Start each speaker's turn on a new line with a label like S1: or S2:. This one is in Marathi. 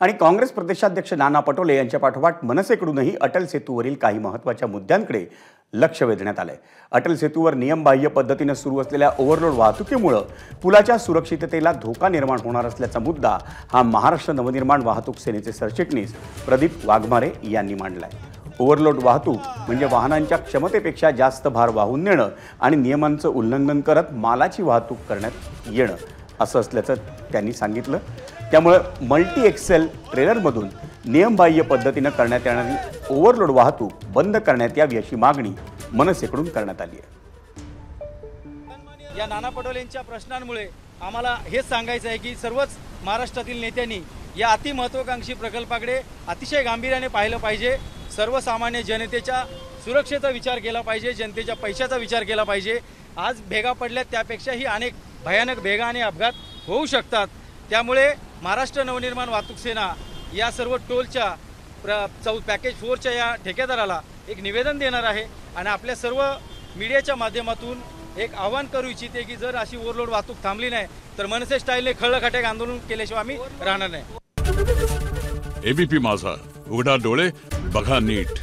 S1: आणि काँग्रेस प्रदेशाध्यक्ष नाना पटोले यांच्या पाठोपाठ मनसेकडूनही अटल सेतूवरील काही महत्त्वाच्या मुद्द्यांकडे लक्ष वेधण्यात आलंय। अटल सेतूवर नियमबाह्य पद्धतीने सुरू असलेल्या ओव्हरलोड वाहतुकीमुळे पुलाच्या सुरक्षिततेला धोका निर्माण होणार असल्याचा मुद्दा हा महाराष्ट्र नवनिर्माण वाहतूक सेनेचे सरचिटणीस प्रदीप वाघमारे यांनी मांडलाय। ओव्हरलोड वाहतूक म्हणजे वाहनांच्या क्षमतेपेक्षा जास्त भार वाहून नेणं आणि नियमांचं उल्लंघन करत मालाची वाहतूक करण्यात येणं असं असल्याचं त्यांनी सांगितलं। त्यामुळे मल्टी एक्सेल ट्रेलरमधून नियमबाह्य पद्धतीने करण्यात येणारी ओव्हरलोड वाहतूक बंद करण्यात यावी अशी मागणी मनसेकडून करण्यात आली आहे।
S2: या नाना पटोलेंच्या प्रश्नांमुळे आम्हाला हेच सांगायचं आहे की सर्वच महाराष्ट्रातील नेत्यांनी या अतिमहत्त्वाकांक्षी प्रकल्पाकडे अतिशय गांभीर्याने पाहिलं पाहिजे। सर्वसामान्य जनतेच्या सुरक्षेचा विचार केला पाहिजे, जनतेच्या पैशाचा विचार केला पाहिजे। आज भेगा पडल्यात, त्यापेक्षाही अनेक भयानक भेगा आणि अपघात होऊ शकतात। त्यामुळे महाराष्ट्र नवनिर्माण वाहतूक सेना या सर्व टोलच्या पॅकेज 4च्या या ठेकेदाराला एक निवेदन देणार आहे आणि आपल्या सर्व मीडियाच्या माध्यमातून एक आवाहन करू इच्छिते की जर अशी ओव्हरलोड वाहतूक थांबली नाही तर मनसे स्टाईलने खळखटाक आंदोलन केल्याशिवाय आम्ही राहणार नाही।
S3: एबीपी माझा, उघडा डोळे बघा नीट।